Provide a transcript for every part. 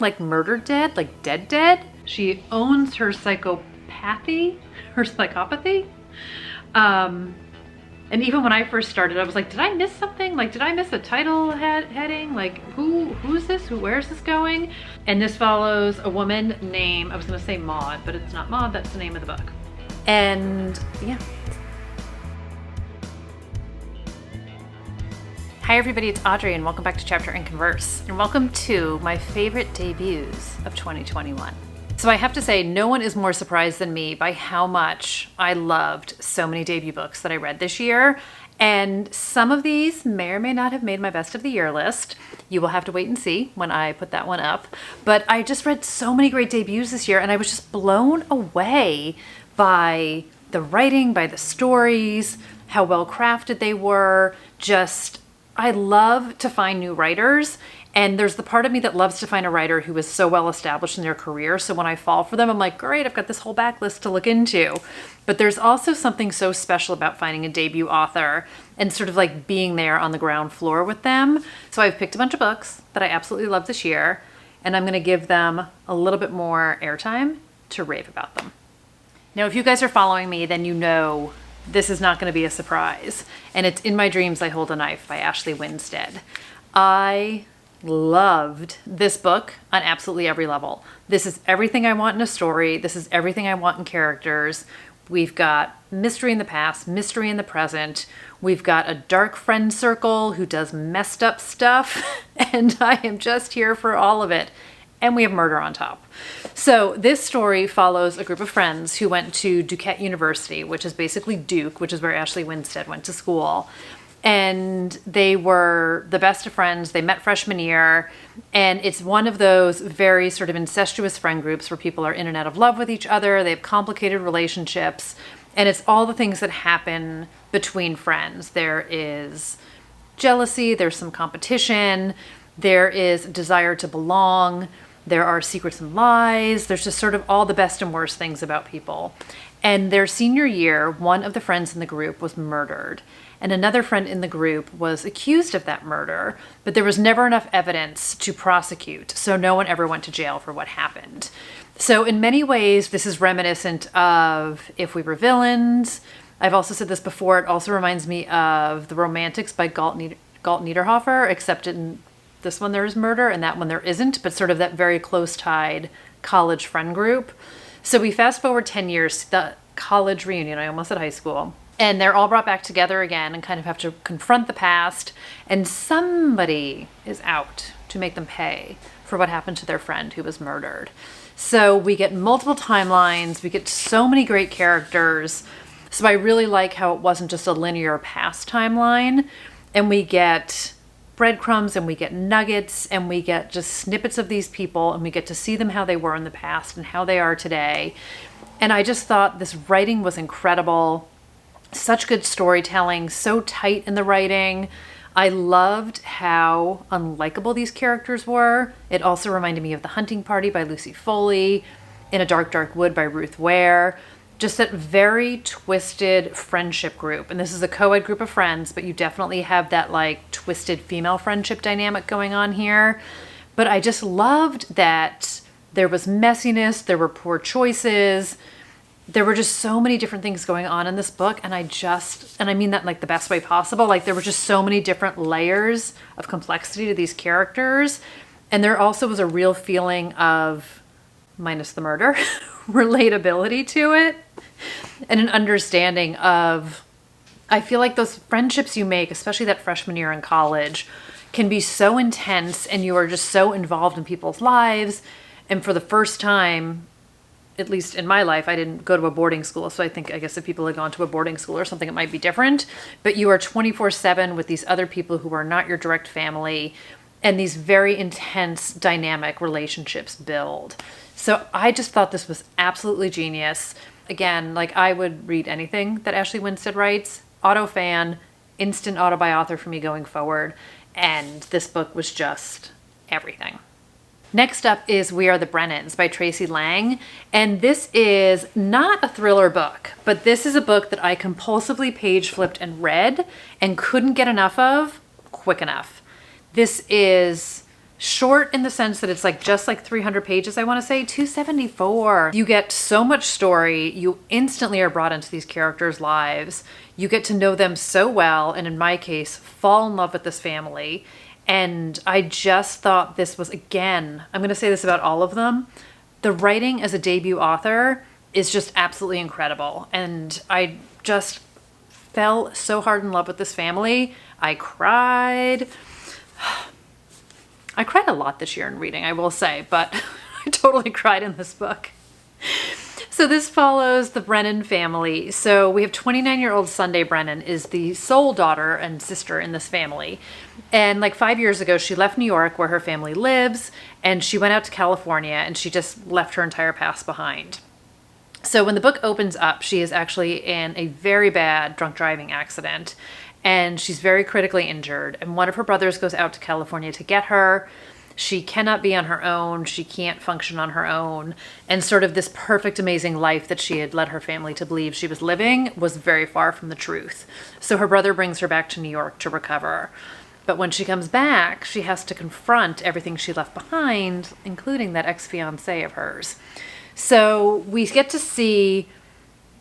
like murdered dead, like dead dead. She owns her psychopathy, her psychopathy. And even when I first started, I was like, did I miss something? Like, did I miss a title heading? Like, who's this? Where's this going? And this follows a woman named, I was gonna say Maud, but it's not Maud, that's the name of the book. And yeah. Hi everybody, it's Audrey and welcome back to Chapter and Converse. And welcome to my favorite debuts of 2021. So I have to say, no one is more surprised than me by how much I loved so many debut books that I read this year. And some of these may or may not have made my best of the year list. You will have to wait and see when I put that one up. But I just read so many great debuts this year and I was just blown away by the writing, by the stories, how well crafted they were. I love to find new writers. And there's the part of me that loves to find a writer who is so well established in their career. So when I fall for them, I'm like, great, I've got this whole backlist to look into. But there's also something so special about finding a debut author and sort of like being there on the ground floor with them. So I've picked a bunch of books that I absolutely love this year, and I'm going to give them a little bit more airtime to rave about them. Now, if you guys are following me, then you know this is not going to be a surprise. And it's In My Dreams I Hold a Knife by Ashley Winstead. I loved this book on absolutely every level. This is everything I want in a story. This is everything I want in characters. We've got mystery in the past, mystery in the present. We've got a dark friend circle who does messed up stuff, and I am just here for all of it. And we have murder on top. So this story follows a group of friends who went to Duquesne University, which is basically Duke, which is where Ashley Winstead went to school. And they were the best of friends. They met freshman year. And it's one of those very sort of incestuous friend groups where people are in and out of love with each other. They have complicated relationships. And it's all the things that happen between friends. There is jealousy. There's some competition. There is desire to belong. There are secrets and lies. There's just sort of all the best and worst things about people. And their senior year, one of the friends in the group was murdered. And another friend in the group was accused of that murder, but there was never enough evidence to prosecute, so no one ever went to jail for what happened. So in many ways, this is reminiscent of If We Were Villains. I've also said this before, it also reminds me of The Romantics by Galt Niederhofer, except in this one there is murder and that one there isn't, but sort of that very close-tied college friend group. So we fast forward 10 years to the college reunion, I almost said high school. And they're all brought back together again and kind of have to confront the past. And somebody is out to make them pay for what happened to their friend who was murdered. So we get multiple timelines. We get so many great characters. So I really like how it wasn't just a linear past timeline. And we get breadcrumbs and we get nuggets and we get just snippets of these people and we get to see them how they were in the past and how they are today. And I just thought this writing was incredible. Such good storytelling, so tight in the writing. I loved how unlikable these characters were. It also reminded me of The Hunting Party by Lucy Foley, In a Dark, Dark Wood by Ruth Ware. Just that very twisted friendship group. And this is a co-ed group of friends, but you definitely have that like twisted female friendship dynamic going on here. But I just loved that there was messiness, there were poor choices. There were just so many different things going on in this book, and I mean that in like the best way possible. Like there were just so many different layers of complexity to these characters. And there also was a real feeling of, minus the murder, relatability to it. And an understanding of, I feel like those friendships you make, especially that freshman year in college, can be so intense and you are just so involved in people's lives. And for the first time, at least in my life, I didn't go to a boarding school. So I guess if people had gone to a boarding school or something, it might be different. But you are 24/7 with these other people who are not your direct family, and these very intense dynamic relationships build. So I just thought this was absolutely genius. Again, like I would read anything that Ashley Winstead writes. Auto fan, instant auto-buy author for me going forward. And this book was just everything. Next up is We Are The Brennans by Tracy Lang. And this is not a thriller book, but this is a book that I compulsively page flipped and read and couldn't get enough of quick enough. This is Short in the sense that it's like just like 300 pages, I want to say, 274. You get so much story. You instantly are brought into these characters' lives. You get to know them so well, and in my case, fall in love with this family. And I just thought this was, again, I'm going to say this about all of them, the writing as a debut author is just absolutely incredible. And I just fell so hard in love with this family. I cried. I cried a lot this year in reading, I will say, but I totally cried in this book. So this follows the Brennan family. So we have 29-year-old Sunday Brennan is the sole daughter and sister in this family. And like 5 years ago, she left New York where her family lives, and she went out to California, and she just left her entire past behind. So when the book opens up, she is actually in a very bad drunk driving accident, and she's very critically injured. And one of her brothers goes out to California to get her. She cannot be on her own. She can't function on her own. And sort of this perfect, amazing life that she had led her family to believe she was living was very far from the truth. So her brother brings her back to New York to recover. But when she comes back, she has to confront everything she left behind, including that ex-fiancé of hers. So we get to see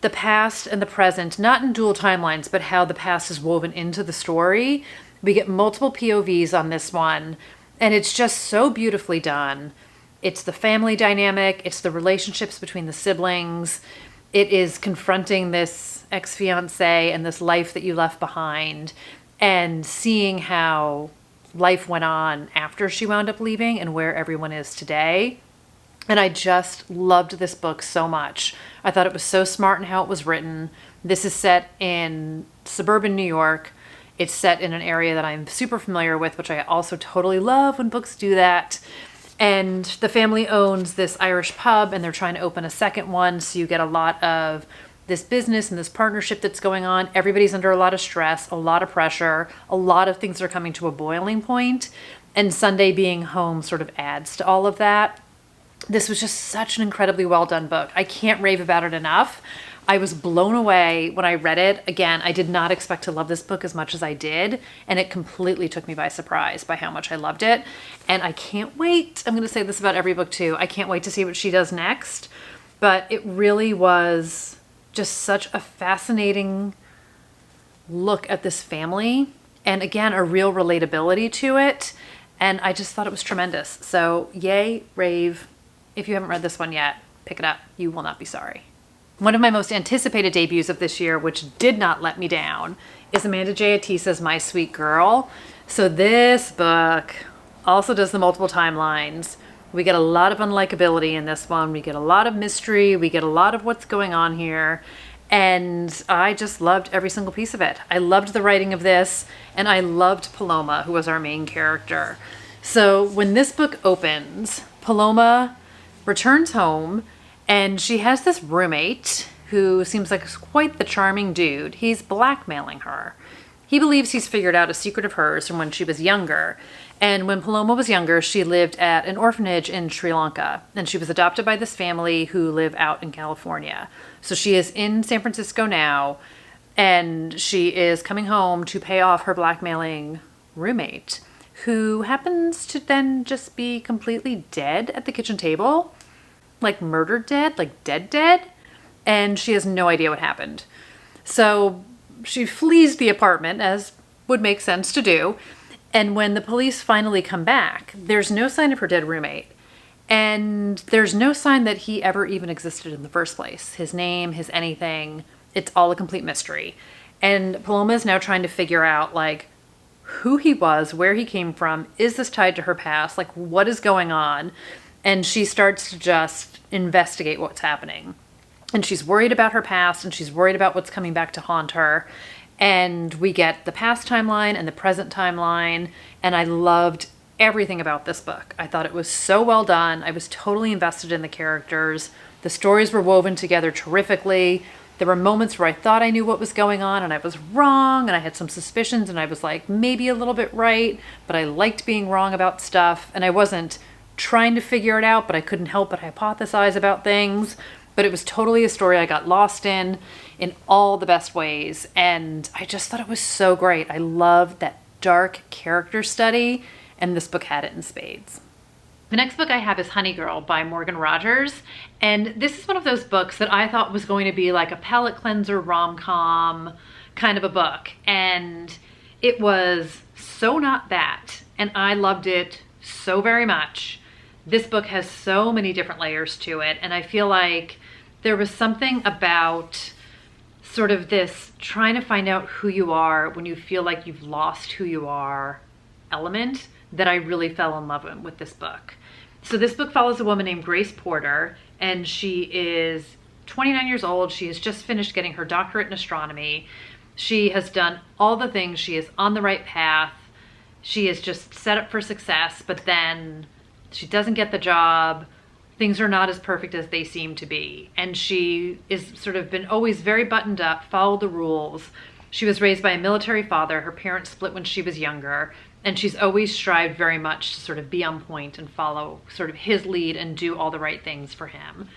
the past and the present, not in dual timelines, but how the past is woven into the story. We get multiple POVs on this one, and it's just so beautifully done. It's the family dynamic. It's the relationships between the siblings. It is confronting this ex-fiancé and this life that you left behind, and seeing how life went on after she wound up leaving and where everyone is today. And I just loved this book so much. I thought it was so smart in how it was written. This is set in suburban New York. It's set in an area that I'm super familiar with, which I also totally love when books do that. And the family owns this Irish pub, and they're trying to open a second one. So you get a lot of this business and this partnership that's going on. Everybody's under a lot of stress, a lot of pressure. A lot of things are coming to a boiling point. And Sunday being home sort of adds to all of that. This was just such an incredibly well done book. I can't rave about it enough. I was blown away when I read it. Again, I did not expect to love this book as much as I did, and it completely took me by surprise by how much I loved it. And I can't wait. I'm going to say this about every book too. I can't wait to see what she does next. But it really was just such a fascinating look at this family, and again, a real relatability to it. And I just thought it was tremendous. So yay, rave. If you haven't read this one yet, pick it up. You will not be sorry. One of my most anticipated debuts of this year, which did not let me down, is Amanda J. Atisa's My Sweet Girl. So this book also does the multiple timelines. We get a lot of unlikability in this one. We get a lot of mystery. We get a lot of what's going on here. And I just loved every single piece of it. I loved the writing of this, and I loved Paloma, who was our main character. So when this book opens, Paloma returns home, and she has this roommate who seems like quite the charming dude. He's blackmailing her. He believes he's figured out a secret of hers from when she was younger. And when Paloma was younger, she lived at an orphanage in Sri Lanka, and she was adopted by this family who live out in California. So she is in San Francisco now, and she is coming home to pay off her blackmailing roommate, who happens to then just be completely dead at the kitchen table. Like murdered dead, like dead. And she has no idea what happened. So she flees the apartment, as would make sense to do. And when the police finally come back, there's no sign of her dead roommate. And there's no sign that he ever even existed in the first place. His name, his anything, it's all a complete mystery. And Paloma is now trying to figure out, like, who he was, where he came from. Is this tied to her past? Like, what is going on? And she starts to just investigate what's happening. And she's worried about her past, and she's worried about what's coming back to haunt her. And we get the past timeline and the present timeline. And I loved everything about this book. I thought it was so well done. I was totally invested in the characters. The stories were woven together terrifically. There were moments where I thought I knew what was going on, and I was wrong, and I had some suspicions, and I was like maybe a little bit right, but I liked being wrong about stuff. And I wasn't trying to figure it out, but I couldn't help but hypothesize about things. But it was totally a story I got lost in all the best ways. And I just thought it was so great. I loved that dark character study and this book had it in spades. The next book I have is Honey Girl by Morgan Rogers, and this is one of those books that I thought was going to be like a palate cleanser rom-com kind of a book, and it was so not that, and I loved it so very much. This book has so many different layers to it, and I feel like there was something about sort of this trying to find out who you are when you feel like you've lost who you are element that I really fell in love with this book. So this book follows a woman named Grace Porter, and she is 29 years old. She has just finished getting her doctorate in astronomy. She has done all the things. She is on the right path. She is just set up for success, but then she doesn't get the job. Things are not as perfect as they seem to be. And she is sort of been always very buttoned up, followed the rules. She was raised by a military father. Her parents split when she was younger. And she's always strived very much to sort of be on point and follow sort of his lead and do all the right things for him.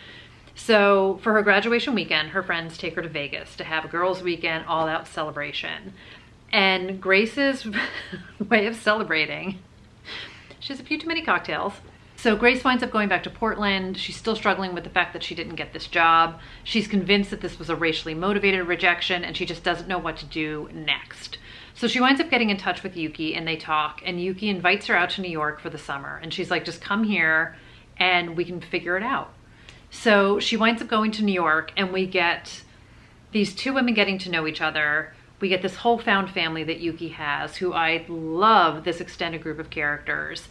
So for her graduation weekend, her friends take her to Vegas to have a girls' weekend, all-out celebration. And Grace's way of celebrating, she has a few too many cocktails. So Grace winds up going back to Portland. She's still struggling with the fact that she didn't get this job. She's convinced that this was a racially motivated rejection, and she just doesn't know what to do next. So she winds up getting in touch with Yuki, and they talk, and Yuki invites her out to New York for the summer. And she's like, just come here and we can figure it out. So she winds up going to New York, and we get these two women getting to know each other. We get this whole found family that Yuki has, who I love this extended group of characters.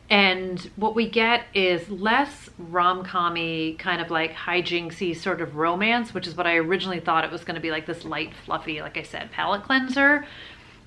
And what we get is less rom-com-y, kind of like hijinksy sort of romance, which is what I originally thought it was going to be, like this light, fluffy, like I said, palate cleanser.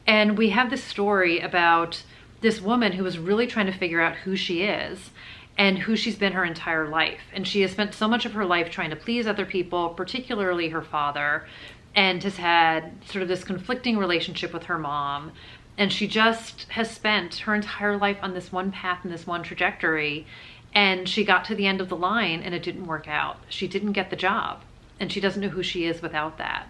And we have this story about this woman who is really trying to figure out who she is and who she's been her entire life. And she has spent so much of her life trying to please other people, particularly her father, and has had sort of this conflicting relationship with her mom. And she just has spent her entire life on this one path and this one trajectory. And she got to the end of the line and it didn't work out. She didn't get the job, and she doesn't know who she is without that.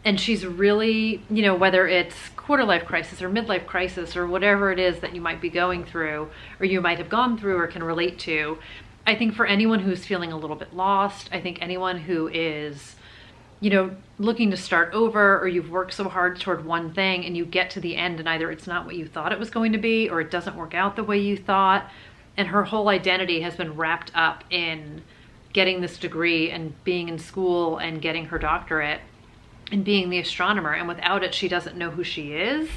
And she's really, you know, whether it's quarter life crisis or midlife crisis or whatever it is that you might be going through or you might have gone through or can relate to, I think for anyone who's feeling a little bit lost, I think anyone who is, you know, looking to start over, or you've worked so hard toward one thing and you get to the end and either it's not what you thought it was going to be or it doesn't work out the way you thought. And her whole identity has been wrapped up in getting this degree and being in school and getting her doctorate and being the astronomer. And without it, she doesn't know who she is.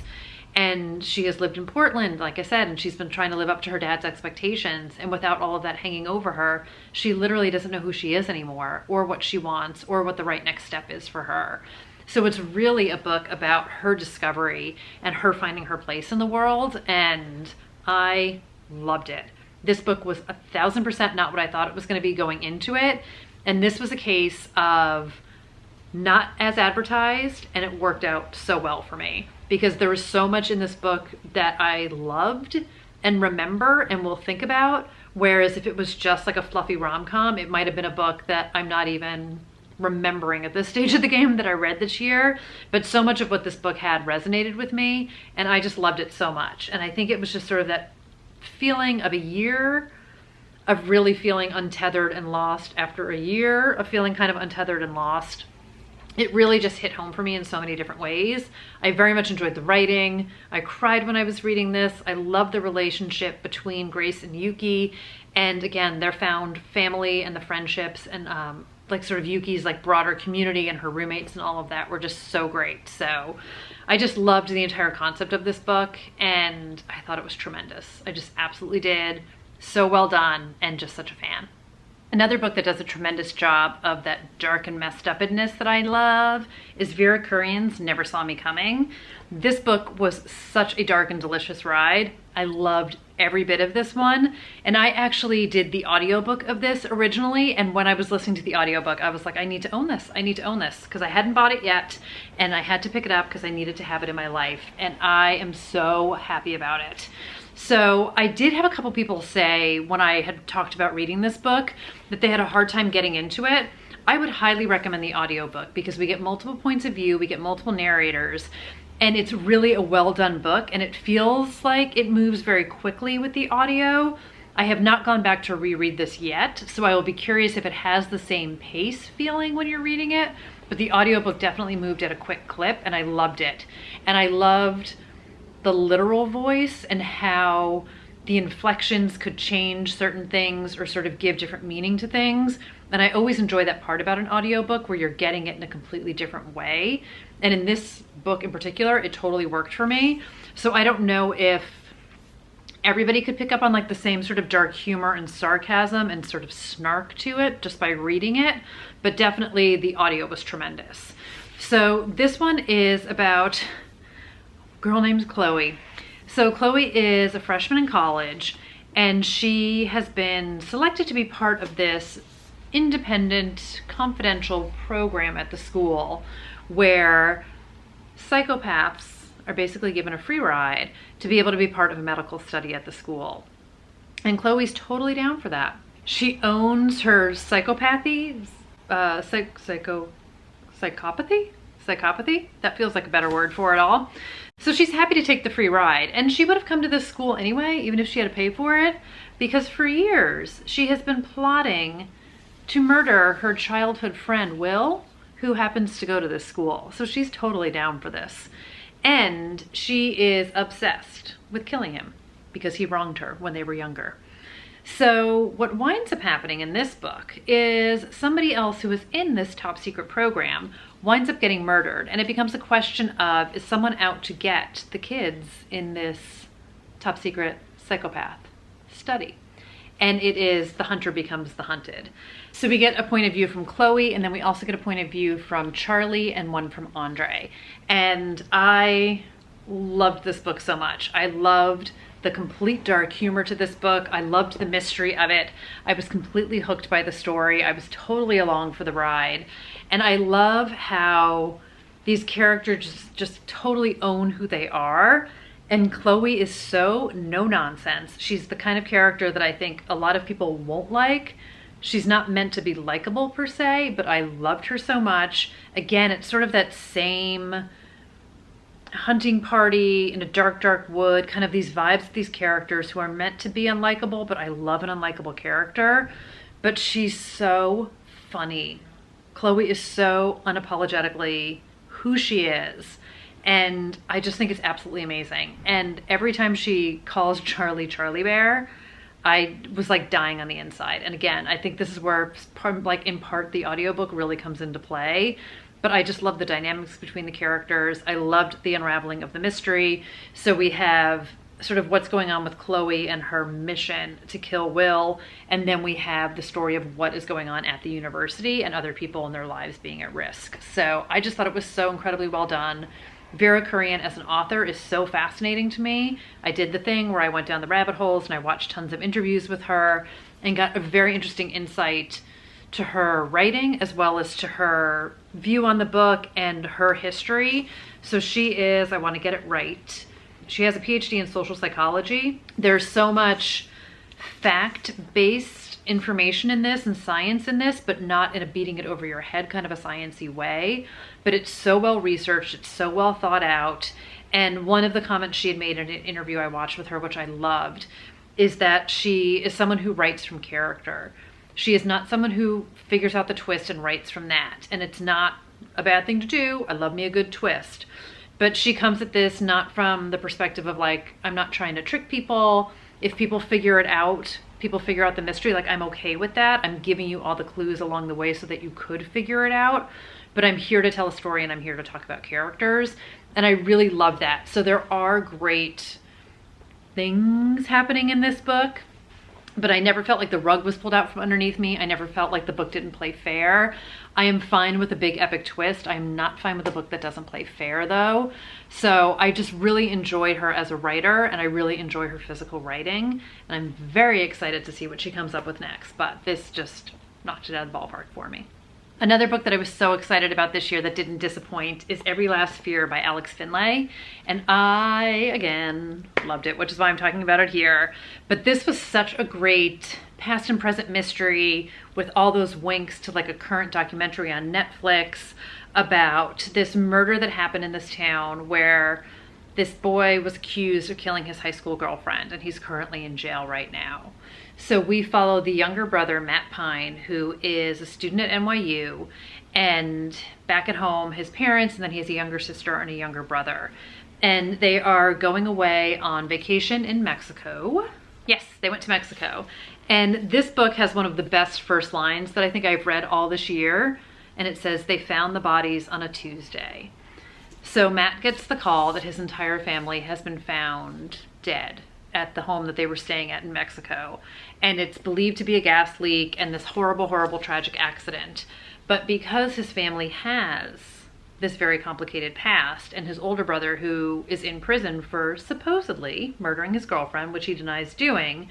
And she has lived in Portland, like I said, and she's been trying to live up to her dad's expectations. And without all of that hanging over her, she literally doesn't know who she is anymore, or what she wants, or what the right next step is for her. So it's really a book about her discovery and her finding her place in the world. And I loved it. This book was 1,000% not what I thought it was going to be going into it. And this was a case of not as advertised, and it worked out so well for me because there was so much in this book that I loved and remember and will think about, whereas if it was just like a fluffy rom-com, it might have been a book that I'm not even remembering at this stage of the game that I read this year. But so much of what this book had resonated with me, and I just loved it so much. And I think it was just sort of that feeling of a year of really feeling untethered and lost after a year of feeling kind of untethered and lost. It really just hit home for me in so many different ways. I very much enjoyed the writing. I cried when I was reading this. I love the relationship between Grace and Yuki. And again, their found family and the friendships and like sort of Yuki's like broader community and her roommates and all of that were just so great. So I just loved the entire concept of this book, and I thought it was tremendous. I just absolutely did. So well done, and just such a fan. Another book that does a tremendous job of that dark and messed upness that I love is Vera Kurian's Never Saw Me Coming. This book was such a dark and delicious ride. I loved every bit of this one. And I actually did the audiobook of this originally. And when I was listening to the audiobook, I was like, I need to own this. I need to own this, because I hadn't bought it yet. And I had to pick it up because I needed to have it in my life. And I am so happy about it. So I did have a couple people say when I had talked about reading this book that they had a hard time getting into it. I would highly recommend the audiobook because we get multiple points of view, we get multiple narrators, And it's really a well done book, and it feels like it moves very quickly with the audio. I have not gone back to reread this yet, so I will be curious if it has the same pace feeling when you're reading it, but the audiobook definitely moved at a quick clip, and I loved it. And I loved the literal voice and how the inflections could change certain things or sort of give different meaning to things. And I always enjoy that part about an audiobook where you're getting it in a completely different way. And in this book in particular, it totally worked for me. So I don't know if everybody could pick up on like the same sort of dark humor and sarcasm and sort of snark to it just by reading it, but definitely the audio was tremendous. So this one is about a girl named Chloe. So Chloe is a freshman in college, and she has been selected to be part of this independent, confidential program at the school where psychopaths are basically given a free ride to be able to be part of a medical study at the school. And Chloe's totally down for that. She owns her psychopathy, psychopathy? That feels like a better word for it all. So she's happy to take the free ride, and she would have come to this school anyway, even if she had to pay for it, because for years she has been plotting to murder her childhood friend, Will, who happens to go to this school. So she's totally down for this. And she is obsessed with killing him because he wronged her when they were younger. So what winds up happening in this book is somebody else who is in this top secret program winds up getting murdered. And it becomes a question of, is someone out to get the kids in this top secret psychopath study? And it is the hunter becomes the hunted. So we get a point of view from Chloe, and then we also get a point of view from Charlie and one from Andre. And I loved this book so much. I loved the complete dark humor to this book. I loved the mystery of it. I was completely hooked by the story. I was totally along for the ride. And I love how these characters just totally own who they are. And Chloe is so no nonsense. She's the kind of character that I think a lot of people won't like. She's not meant to be likable per se, but I loved her so much. Again, it's sort of that same hunting party in a dark, dark wood, kind of these vibes, these characters who are meant to be unlikable, but I love an unlikable character. But she's so funny. Chloe is so unapologetically who she is. And I just think it's absolutely amazing. And every time she calls Charlie Charlie Bear, I was like dying on the inside. And again, I think this is where like in part the audiobook really comes into play. But I just love the dynamics between the characters. I loved the unraveling of the mystery. So we have sort of what's going on with Chloe and her mission to kill Will. And then we have the story of what is going on at the university and other people in their lives being at risk. So I just thought it was so incredibly well done. Vera Kurian as an author is so fascinating to me. I did the thing where I went down the rabbit holes and I watched tons of interviews with her and got a very interesting insight to her writing as well as to her view on the book and her history. So she is, I want to get it right, she has a PhD in social psychology. There's so much fact-based information in this and science in this, but not in a beating it over your head kind of a sciencey way. But it's so well researched, it's so well thought out. And one of the comments she had made in an interview I watched with her, which I loved, is that she is someone who writes from character. She is not someone who figures out the twist and writes from that. And it's not a bad thing to do. I love me a good twist. But she comes at this not from the perspective of like, I'm not trying to trick people. If people figure it out, people figure out the mystery, like I'm okay with that. I'm giving you all the clues along the way so that you could figure it out. But I'm here to tell a story and I'm here to talk about characters. And I really love that. So there are great things happening in this book, but I never felt like the rug was pulled out from underneath me. I never felt like the book didn't play fair. I am fine with a big epic twist. I'm not fine with a book that doesn't play fair though. So I just really enjoyed her as a writer and I really enjoy her physical writing. And I'm very excited to see what she comes up with next, but this just knocked it out of the ballpark for me. Another book that I was so excited about this year that didn't disappoint is Every Last Fear by Alex Finlay. And I, again, loved it, which is why I'm talking about it here. But this was such a great past and present mystery with all those winks to like a current documentary on Netflix. about this murder that happened in this town where this boy was accused of killing his high school girlfriend, and he's currently in jail right now. So we follow the younger brother, Matt Pine, who is a student at NYU, and back at home, his parents, and then he has a younger sister and a younger brother. And they are going away on vacation in Mexico. Yes, they went to Mexico. And this book has one of the best first lines that I think I've read all this year. And it says, "They found the bodies on a Tuesday." So Matt gets the call that his entire family has been found dead at the home that they were staying at in Mexico. And it's believed to be a gas leak and this horrible, horrible, tragic accident. But because his family has this very complicated past, and his older brother, who is in prison for supposedly murdering his girlfriend, which he denies doing,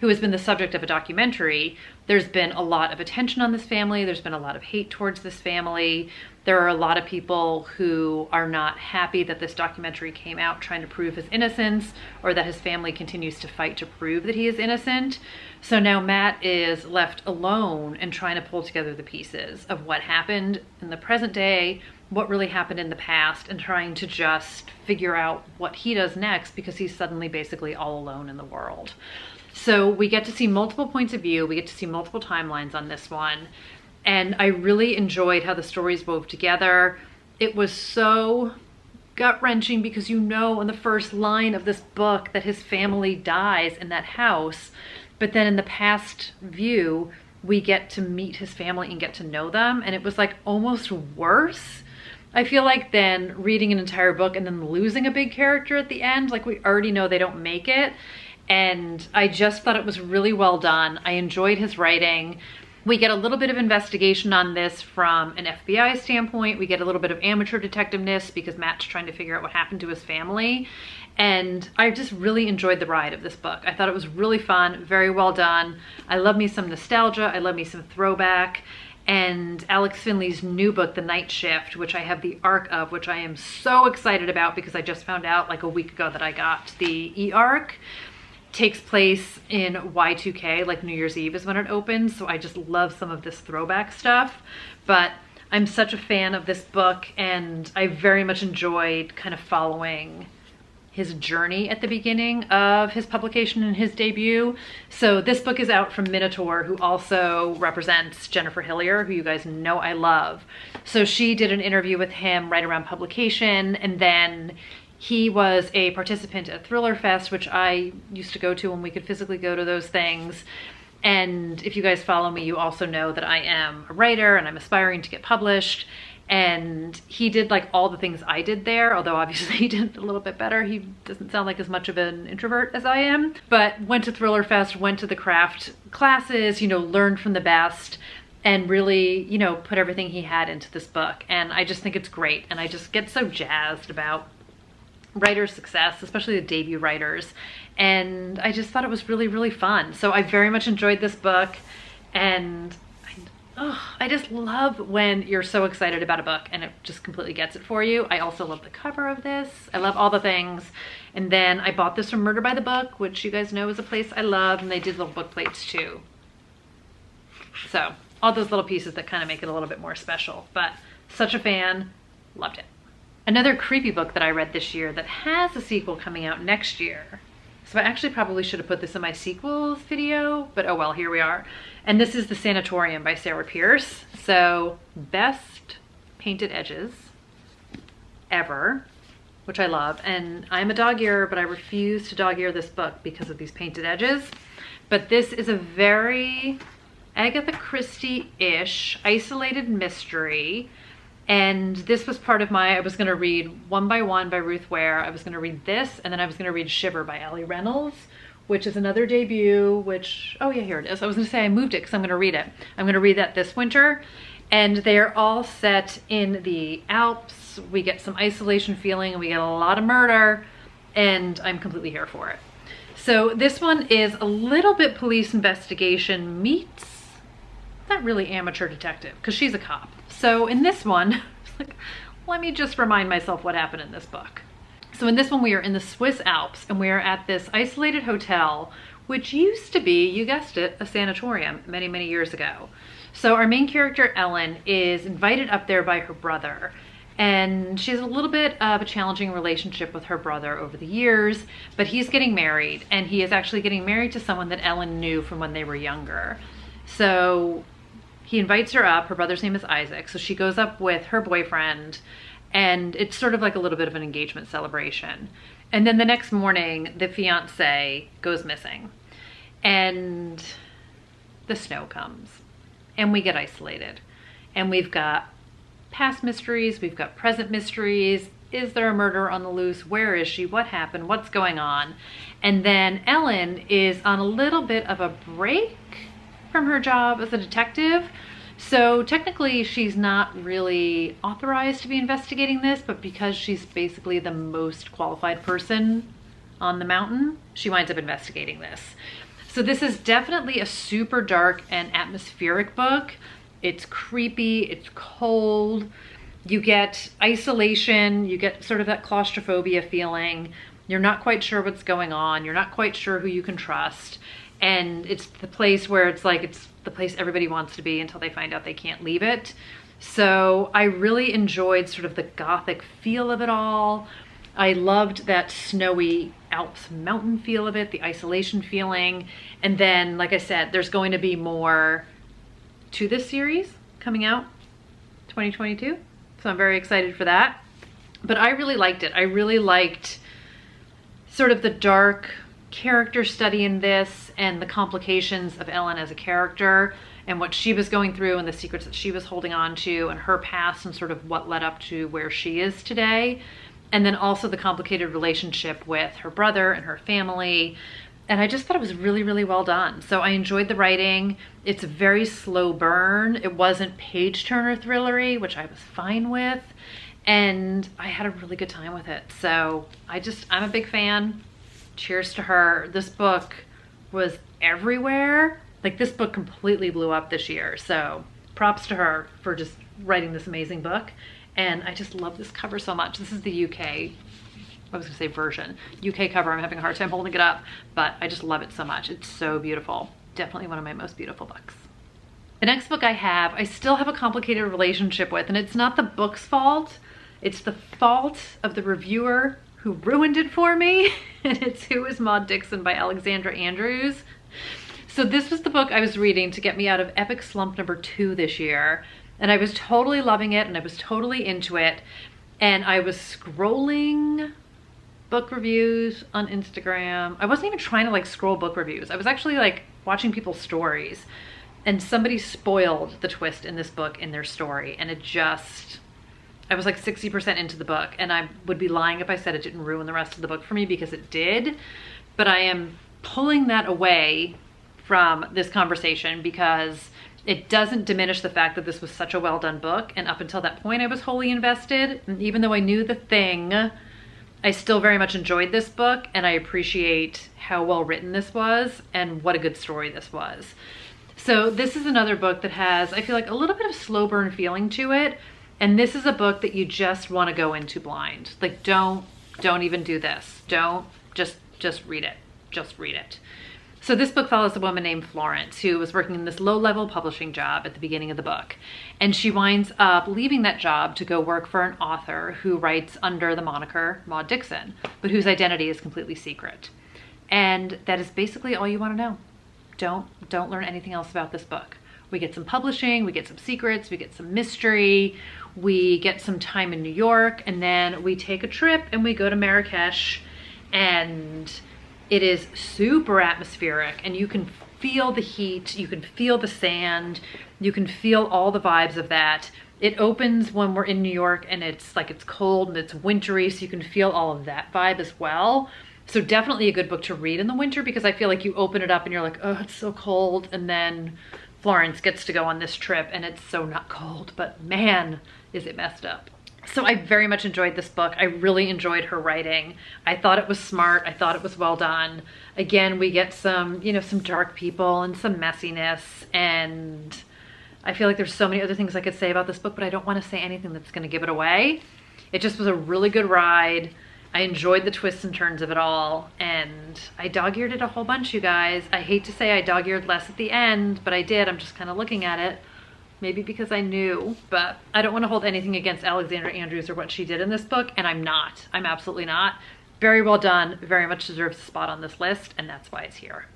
who has been the subject of a documentary, there's been a lot of attention on this family. There's been a lot of hate towards this family. There are a lot of people who are not happy that this documentary came out trying to prove his innocence, or that his family continues to fight to prove that he is innocent. So now Matt is left alone and trying to pull together the pieces of what happened in the present day, what really happened in the past, and trying to just figure out what he does next, because he's suddenly basically all alone in the world. So we get to see multiple points of view. We get to see multiple timelines on this one. And I really enjoyed how the stories wove together. It was so gut-wrenching because you know in the first line of this book that his family dies in that house. But then in the past view, we get to meet his family and get to know them. And it was like almost worse, I feel like, than reading an entire book and then losing a big character at the end. Like, we already know they don't make it. And I just thought it was really well done. I enjoyed his writing. We get a little bit of investigation on this from an FBI standpoint. We get a little bit of amateur detectiveness because Matt's trying to figure out what happened to his family. And I just really enjoyed the ride of this book. I thought it was really fun, very well done. I love me some nostalgia. I love me some throwback. And Alex Finley's new book, The Night Shift, which I have the ARC of, which I am so excited about because I just found out like a week ago that I got the e-ARC. Takes place in Y2K, like New Year's Eve is when it opens. So I just love some of this throwback stuff. But I'm such a fan of this book, and I very much enjoyed kind of following his journey at the beginning of his publication and his debut. So this book is out from Minotaur, who also represents Jennifer Hillier, who you guys know I love. So she did an interview with him right around publication, and then he was a participant at Thriller Fest, which I used to go to when we could physically go to those things. And if you guys follow me, you also know that I am a writer and I'm aspiring to get published. And he did like all the things I did there, although obviously he did a little bit better. He doesn't sound like as much of an introvert as I am, but went to Thriller Fest, went to the craft classes, you know, learned from the best, and really, you know, put everything he had into this book. And I just think it's great. And I just get so jazzed about writer success, especially the debut writers. And I just thought it was really, really fun. So I very much enjoyed this book. And I just love when you're so excited about a book and it just completely gets it for you. I also love the cover of this. I love all the things. And then I bought this from Murder by the Book, which you guys know is a place I love. And they did little book plates too. So all those little pieces that kind of make it a little bit more special. But such a fan, loved it. Another creepy book that I read this year that has a sequel coming out next year. So I actually probably should have put this in my sequels video, but oh well, here we are. And this is The Sanatorium by Sarah Pierce. So best painted edges ever, which I love. And I'm a dog earer, but I refuse to dog ear this book because of these painted edges. But this is a very Agatha Christie-ish isolated mystery. And this was part of I was going to read One by One by Ruth Ware. I was going to read this, and then I was going to read Shiver by Ellie Reynolds, which is another debut, which, oh yeah, here it is. I was going to say I moved it because I'm going to read it. I'm going to read that this winter. And they're all set in the Alps. We get some isolation feeling, and we get a lot of murder, and I'm completely here for it. So this one is a little bit police investigation meets not really amateur detective, because she's a cop. So in this one, like, let me just remind myself what happened in this book. So in this one, we are in the Swiss Alps, and we are at this isolated hotel which used to be, you guessed it, a sanatorium many, many years ago. So our main character, Ellen, is invited up there by her brother. And she has a little bit of a challenging relationship with her brother over the years, but he's getting married, and he is actually getting married to someone that Ellen knew from when they were younger. So he invites her up. Her brother's name is Isaac. So she goes up with her boyfriend, and it's sort of like a little bit of an engagement celebration. And then the next morning, the fiance goes missing, and the snow comes, and we get isolated, and we've got past mysteries, we've got present mysteries. Is there a murder on the loose? Where is she? What happened? What's going on? And then Ellen is on a little bit of a break from her job as a detective. So technically she's not really authorized to be investigating this, but because she's basically the most qualified person on the mountain, she winds up investigating this. So this is definitely a super dark and atmospheric book. It's creepy, it's cold, you get isolation, you get sort of that claustrophobia feeling. You're not quite sure what's going on, you're not quite sure who you can trust. And it's the place where it's like, it's the place everybody wants to be until they find out they can't leave it. So I really enjoyed sort of the gothic feel of it all. I loved that snowy Alps mountain feel of it, the isolation feeling. And then, like I said, there's going to be more to this series coming out 2022. So I'm very excited for that. But I really liked it. I really liked sort of the dark character study in this and the complications of Ellen as a character and what she was going through and the secrets that she was holding on to and her past and sort of what led up to where she is today. And then also the complicated relationship with her brother and her family. And I just thought it was really, really well done. So I enjoyed the writing. It's a very slow burn. It wasn't page-turner thrillery, which I was fine with. And I had a really good time with it. So I'm a big fan. Cheers to her. This book was everywhere. Like, this book completely blew up this year. So props to her for just writing this amazing book. And I just love this cover so much. This is the UK, I was gonna say version, UK cover. I'm having a hard time holding it up, but I just love it so much. It's so beautiful. Definitely one of my most beautiful books. The next book I have, I still have a complicated relationship with, and it's not the book's fault. It's the fault of the reviewer who ruined it for me. And it's Who is Maud Dixon by Alexandra Andrews. So this was the book I was reading to get me out of epic slump number 2 this year. And I was totally loving it, and I was totally into it. And I was scrolling book reviews on Instagram. I wasn't even trying to like scroll book reviews. I was actually like watching people's stories, and somebody spoiled the twist in this book in their story. And it just, I was like 60% into the book, and I would be lying if I said it didn't ruin the rest of the book for me, because it did. But I am pulling that away from this conversation because it doesn't diminish the fact that this was such a well done book. And up until that point, I was wholly invested. And even though I knew the thing, I still very much enjoyed this book, and I appreciate how well written this was and what a good story this was. So this is another book that has, I feel like, a little bit of slow burn feeling to it. And this is a book that you just want to go into blind. Like, don't even do this. Just read it. Just read it. So this book follows a woman named Florence who was working in this low-level publishing job at the beginning of the book. And she winds up leaving that job to go work for an author who writes under the moniker Maud Dixon, but whose identity is completely secret. And that is basically all you want to know. Don't learn anything else about this book. We get some publishing, we get some secrets, we get some mystery, we get some time in New York, and then we take a trip and we go to Marrakesh, and it is super atmospheric, and you can feel the heat, you can feel the sand, you can feel all the vibes of that. It opens when we're in New York, and it's like it's cold and it's wintry, so you can feel all of that vibe as well. So definitely a good book to read in the winter, because I feel like you open it up and you're like, oh, it's so cold. And then Florence gets to go on this trip and it's so not cold, but man, is it messed up. So I very much enjoyed this book. I really enjoyed her writing. I thought it was smart. I thought it was well done. Again, we get some, some dark people and some messiness, and I feel like there's so many other things I could say about this book, but I don't want to say anything that's going to give it away. It just was a really good ride. I enjoyed the twists and turns of it all, and I dog-eared it a whole bunch, you guys. I hate to say I dog-eared less at the end, but I did. I'm just kind of looking at it. Maybe because I knew, but I don't want to hold anything against Alexandra Andrews or what she did in this book, and I'm not. I'm absolutely not. Very well done, very much deserves a spot on this list, and that's why it's here.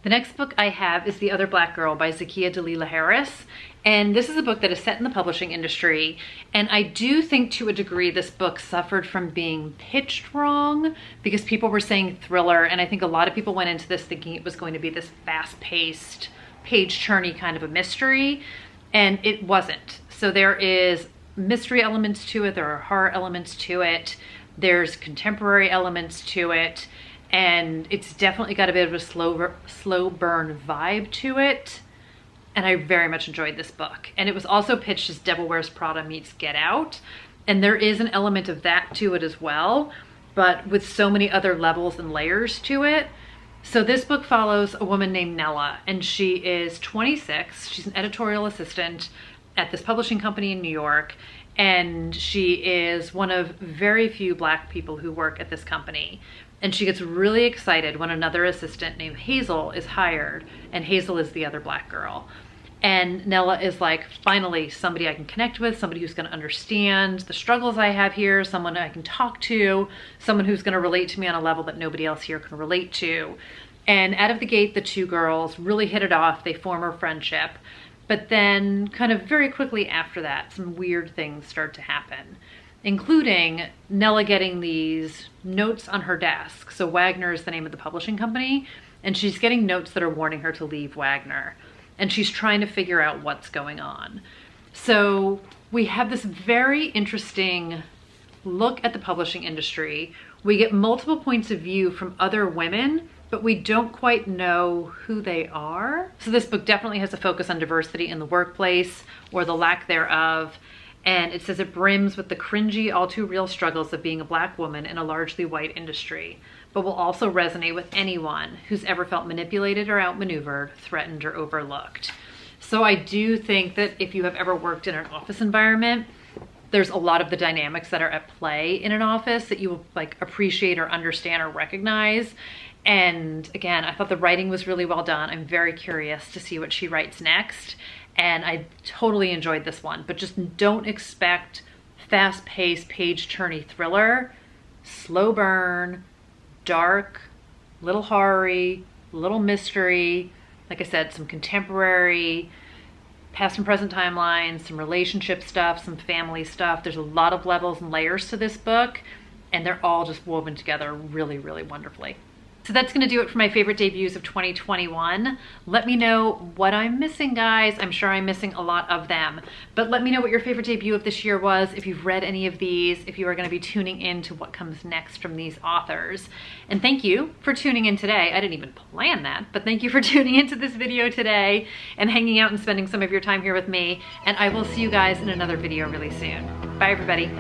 The next book I have is The Other Black Girl by Zakiya Dalila Harris. And this is a book that is set in the publishing industry. And I do think to a degree this book suffered from being pitched wrong because people were saying thriller. And I think a lot of people went into this thinking it was going to be this fast-paced, page-turny kind of a mystery. And it wasn't. So there is mystery elements to it. There are horror elements to it. There's contemporary elements to it. And it's definitely got a bit of a slow burn vibe to it. And I very much enjoyed this book. And it was also pitched as Devil Wears Prada meets Get Out. And there is an element of that to it as well, but with so many other levels and layers to it. So this book follows a woman named Nella, and she is 26. She's an editorial assistant at this publishing company in New York. And she is one of very few Black people who work at this company. And she gets really excited when another assistant named Hazel is hired, and Hazel is the other Black girl. And Nella is like, finally, somebody I can connect with, somebody who's gonna understand the struggles I have here, someone I can talk to, someone who's gonna relate to me on a level that nobody else here can relate to. And out of the gate, the two girls really hit it off. They form a friendship. But then kind of very quickly after that, some weird things start to happen, including Nella getting these notes on her desk. So Wagner is the name of the publishing company, and she's getting notes that are warning her to leave Wagner. And she's trying to figure out what's going on. So we have this very interesting look at the publishing industry. We get multiple points of view from other women, but we don't quite know who they are. So this book definitely has a focus on diversity in the workplace, or the lack thereof. And it says it brims with the cringy, all too real struggles of being a Black woman in a largely white industry, but will also resonate with anyone who's ever felt manipulated or outmaneuvered, threatened, or overlooked. So I do think that if you have ever worked in an office environment, there's a lot of the dynamics that are at play in an office that you will like appreciate or understand or recognize. And again, I thought the writing was really well done. I'm very curious to see what she writes next. And I totally enjoyed this one, but just don't expect fast-paced, page-turny thriller. Slow burn, dark, little horror-y, little mystery. Like I said, some contemporary, past and present timelines, some relationship stuff, some family stuff. There's a lot of levels and layers to this book, and they're all just woven together really, really wonderfully. So that's gonna do it for my favorite debuts of 2021. Let me know what I'm missing, guys. I'm sure I'm missing a lot of them. But let me know what your favorite debut of this year was, if you've read any of these, if you are gonna be tuning in to what comes next from these authors. And thank you for tuning in today. I didn't even plan that, but thank you for tuning into this video today and hanging out and spending some of your time here with me. And I will see you guys in another video really soon. Bye, everybody.